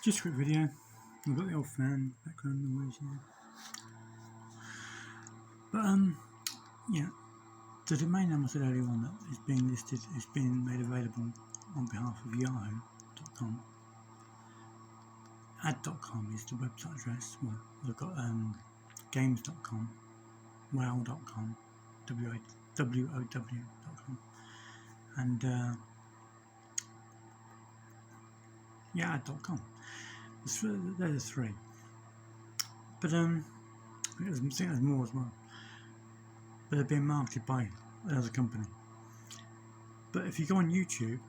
Just a quick video. I've got the old fan background noise, yeah. But yeah, the domain name I said earlier on that is being listed, is being made available on behalf of Yahoo.com. Ad.com is the website address. Well, they've got games.com, wow.com, WOW.com, and ad.com. They're the three. But I think there's more as well. But they're being marketed by another company. But if you go on YouTube,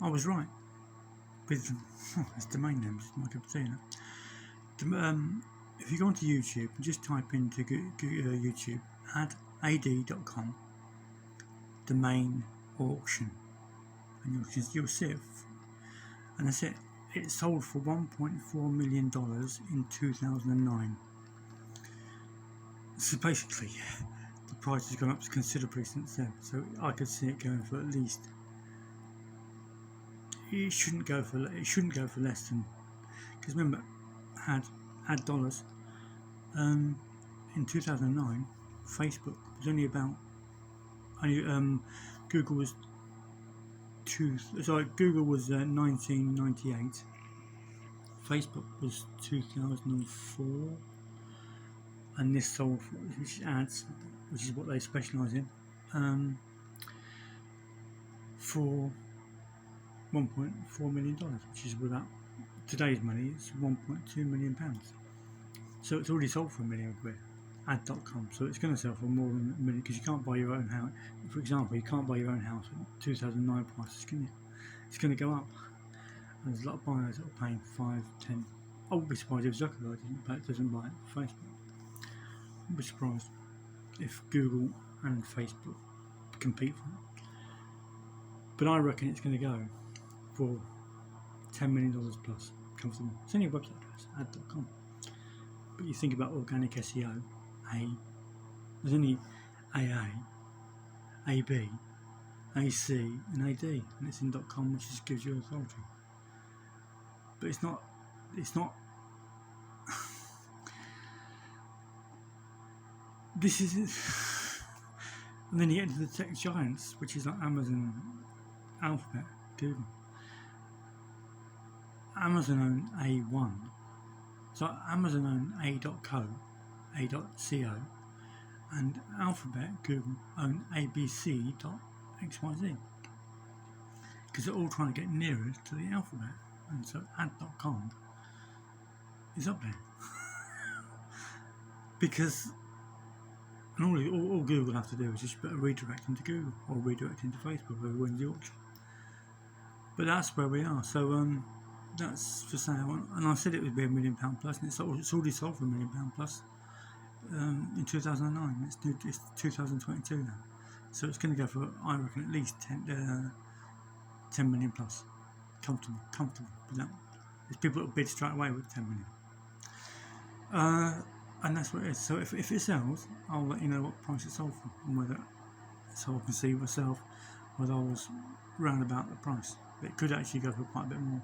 I was right with it's domain names. My cup of tea. If you go onto YouTube and just type into YouTube ad.com domain auction, and you'll see it, and that's it. It sold for $1.4 million in 2009. So basically, the price has gone up considerably since then. So I could see it going for at least. It shouldn't go for less than, because remember, had dollars. In 2009, Facebook was Google was Google was 1998. Facebook was 2004, and this sold for, which is ads, which is what they specialise in, for $1.4 million, which is without today's money, it's £1.2 million. So it's already sold for £1 million. Ad.com, so it's going to sell for more than $1 million, because you can't buy your own house. For example, you can't buy your own house at 2009 prices, can you? It's going to go up. And there's a lot of buyers that are paying 5, 10. I wouldn't be surprised if Zuckerberg doesn't buy it for Facebook. I wouldn't be surprised if Google and Facebook compete for it. But I reckon it's going to go for $10 million plus, comfortable. It's only a website address, ad.com. But you think about organic SEO, there's only AA, AB, AC, and AD, and it's in .com, which just gives you authority. But it's not. This is it. And then you get into the tech giants, which is like Amazon, Alphabet, Google. Amazon own A1. So Amazon own A.co, A.co, and Alphabet, Google, own ABC.xyz. Because they're all trying to get nearer to the alphabet. And so ad.com is up there. Because and all Google have to do is just put a redirect into Google or redirect into Facebook, whoever wins the auction. But that's where we are. So that's for sale, and I said it would be £1 million plus, and it's already sold for £1 million plus in 2009. It's 2022 now, so it's going to go for, I reckon, at least 10 million plus, comfortable. But that, there's people that bid straight away with 10 million, and that's what it is. So if it sells, I'll let you know what price it sold for, and whether, so I can see myself whether I was round about the price. But it could actually go for quite a bit more.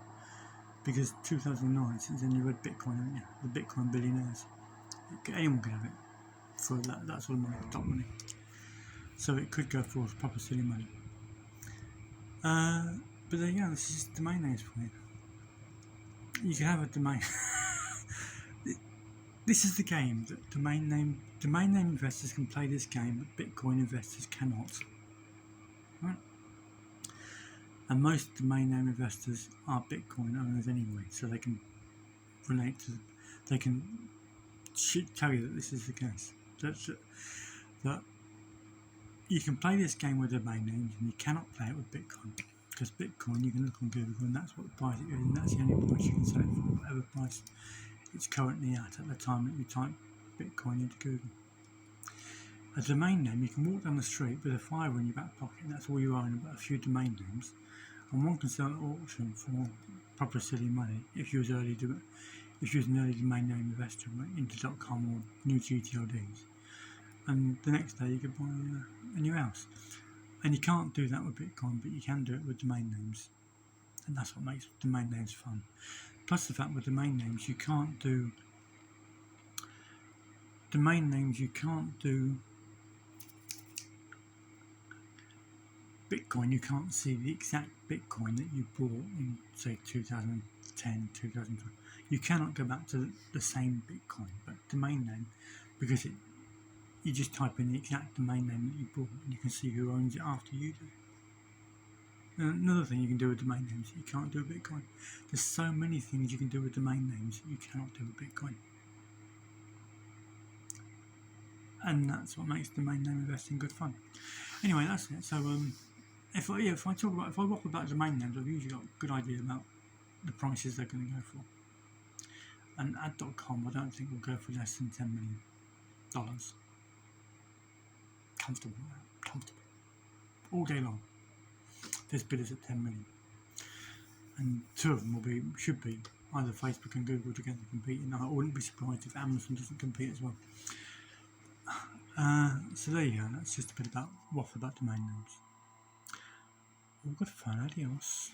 Because 2009, since then you read Bitcoin, haven't you? The Bitcoin billionaires. Anyone can have it for that sort of money, top money. So it could go for proper silly money. But there you go, this is just domain names for you. You can have a domain. This is the game that domain name investors can play this game, but Bitcoin investors cannot. Right? And most domain name investors are Bitcoin owners anyway, so they can relate to, they can tell you that this is the case. That you can play this game with domain names and you cannot play it with Bitcoin. Because Bitcoin, you can look on Google and that's what the price it is, and that's the only price you can sell it for, whatever price it's currently at the time that you type Bitcoin into Google. A domain name, you can walk down the street with a fiver in your back pocket, and that's all you own, about a few domain names, and one can sell at auction for proper silly money if you was an early domain name investor, right, into .com or new GTLDs, and the next day you could buy a new house. And you can't do that with Bitcoin, but you can do it with domain names, and that's what makes domain names fun. Plus the fact with domain names you can't do Bitcoin. You can't see the exact Bitcoin that you bought in, say, 2010, 2012. You cannot go back to the same Bitcoin, but domain name, because you just type in the exact domain name that you bought and you can see who owns it after you do. Another thing you can do with domain names that you can't do with Bitcoin. There's so many things you can do with domain names that you cannot do with Bitcoin. And that's what makes domain name investing good fun. Anyway, that's it. So if I walk about domain names, I've usually got a good idea about the prices they're going to go for. And ad.com, I don't think will go for less than $10 million. Comfortable, all day long. There's bidders at 10 million, and two of them should be either Facebook and Google together competing. I wouldn't be surprised if Amazon doesn't compete as well. So there you go. That's just a bit about waffle about domain names. All good fun. Adios.